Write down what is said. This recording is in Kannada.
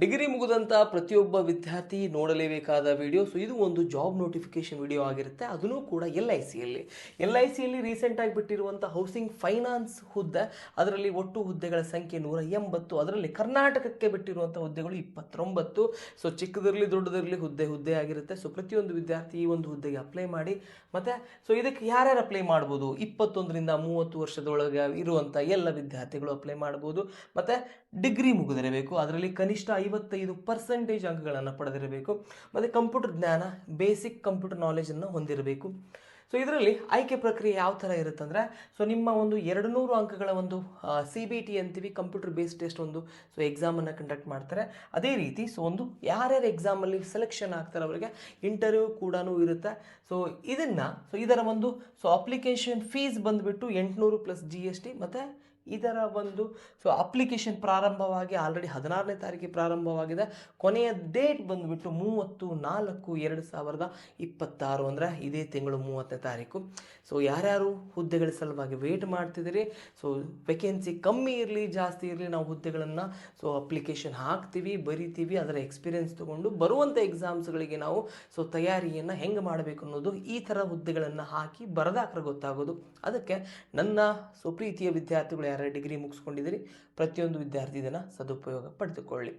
ಡಿಗ್ರಿ ಮುಗಿದಂಥ ಪ್ರತಿಯೊಬ್ಬ ವಿದ್ಯಾರ್ಥಿ ನೋಡಲೇಬೇಕಾದ ವಿಡಿಯೋ. ಸೊ ಇದು ಒಂದು ಜಾಬ್ ನೋಟಿಫಿಕೇಶನ್ ವಿಡಿಯೋ ಆಗಿರುತ್ತೆ, ಅದೂ ಕೂಡ ಎಲ್ ಐ ಸಿಯಲ್ಲಿ ರೀಸೆಂಟಾಗಿ ಬಿಟ್ಟಿರುವಂಥ ಹೌಸಿಂಗ್ ಫೈನಾನ್ಸ್ ಹುದ್ದೆ. ಅದರಲ್ಲಿ ಒಟ್ಟು ಹುದ್ದೆಗಳ ಸಂಖ್ಯೆ 180. ಅದರಲ್ಲಿ ಕರ್ನಾಟಕಕ್ಕೆ ಬಿಟ್ಟಿರುವಂಥ ಹುದ್ದೆಗಳು 29. ಸೊ ಚಿಕ್ಕದಿರಲಿ ದೊಡ್ಡದಿರಲಿ ಹುದ್ದೆ ಆಗಿರುತ್ತೆ. ಸೊ ಪ್ರತಿಯೊಂದು ವಿದ್ಯಾರ್ಥಿ ಈ ಒಂದು ಹುದ್ದೆಗೆ ಅಪ್ಲೈ ಮಾಡಿ. ಮತ್ತು ಸೊ ಇದಕ್ಕೆ ಯಾರ್ಯಾರು ಅಪ್ಲೈ ಮಾಡ್ಬೋದು? 21ರಿಂದ 30 ವರ್ಷದೊಳಗೆ ಇರುವಂಥ ಎಲ್ಲ ವಿದ್ಯಾರ್ಥಿಗಳು ಅಪ್ಲೈ ಮಾಡ್ಬೋದು. ಮತ್ತು ಡಿಗ್ರಿ ಮುಗಿದಿರಬೇಕು, ಅದರಲ್ಲಿ ಕನಿಷ್ಠ 55% ಅಂಕಗಳನ್ನು ಪಡೆದಿರಬೇಕು. ಮತ್ತು ಕಂಪ್ಯೂಟರ್ ಜ್ಞಾನ, ಬೇಸಿಕ್ ಕಂಪ್ಯೂಟರ್ ನಾಲೆಜನ್ನು ಹೊಂದಿರಬೇಕು. ಸೊ ಇದರಲ್ಲಿ ಆಯ್ಕೆ ಪ್ರಕ್ರಿಯೆ ಯಾವ ಥರ ಇರುತ್ತೆ ಅಂದರೆ, ಸೊ ನಿಮ್ಮ ಒಂದು 200 ಅಂಕಗಳ ಒಂದು CBT ಅಂತೀವಿ, ಕಂಪ್ಯೂಟರ್ ಬೇಸ್ಡ್ ಟೆಸ್ಟ್ ಒಂದು ಎಕ್ಸಾಮನ್ನು ಕಂಡಕ್ಟ್ ಮಾಡ್ತಾರೆ. ಅದೇ ರೀತಿ ಒಂದು ಯಾರ್ಯಾರು ಎಕ್ಸಾಮಲ್ಲಿ ಸೆಲೆಕ್ಷನ್ ಆಗ್ತಾರೆ ಅವರಿಗೆ ಇಂಟರ್ವ್ಯೂ ಕೂಡ ಇರುತ್ತೆ. ಇದರ ಒಂದು ಅಪ್ಲಿಕೇಶನ್ ಫೀಸ್ ಬಂದುಬಿಟ್ಟು 800 ಪ್ಲಸ್ GST. ಮತ್ತು ಇದರ ಒಂದು ಅಪ್ಲಿಕೇಶನ್ ಪ್ರಾರಂಭವಾಗಿ ಆಲ್ರೆಡಿ 16ನೇ ತಾರೀಕಿಗೆ ಪ್ರಾರಂಭವಾಗಿದೆ. ಕೊನೆಯ ಡೇಟ್ ಬಂದುಬಿಟ್ಟು 30/4/2026, ಅಂದರೆ ಇದೇ ತಿಂಗಳು 30ನೇ ತಾರೀಕು. ಸೊ ಯಾರ್ಯಾರು ಹುದ್ದೆಗಳ ಸಲುವಾಗಿ ವೇಟ್ ಮಾಡ್ತಿದ್ದೀರಿ, ಸೊ ವೇಕೆನ್ಸಿ ಕಮ್ಮಿ ಇರಲಿ ಜಾಸ್ತಿ ಇರಲಿ, ನಾವು ಹುದ್ದೆಗಳನ್ನು ಅಪ್ಲಿಕೇಶನ್ ಹಾಕ್ತೀವಿ, ಬರಿತೀವಿ. ಅದರ ಎಕ್ಸ್ಪೀರಿಯೆನ್ಸ್ ತೊಗೊಂಡು ಬರುವಂಥ ಎಕ್ಸಾಮ್ಸ್ಗಳಿಗೆ ನಾವು ತಯಾರಿಯನ್ನು ಹೆಂಗೆ ಮಾಡಬೇಕು ಅನ್ನೋದು ಈ ಥರ ಹುದ್ದೆಗಳನ್ನು ಹಾಕಿ ಬರೆದಾಕ್ರೆ ಗೊತ್ತಾಗೋದು. ಅದಕ್ಕೆ ನನ್ನ ಪ್ರೀತಿಯ ವಿದ್ಯಾರ್ಥಿಗಳು ಯಾರು ಡಿಗ್ರಿ ಮುಗಿಸ್ಕೊಂಡಿದ್ದೀರಿ, ಪ್ರತಿಯೊಂದು ವಿದ್ಯಾರ್ಥಿ ಇದನ್ನು ಸದುಪಯೋಗ ಪಡೆದುಕೊಳ್ಳಿ.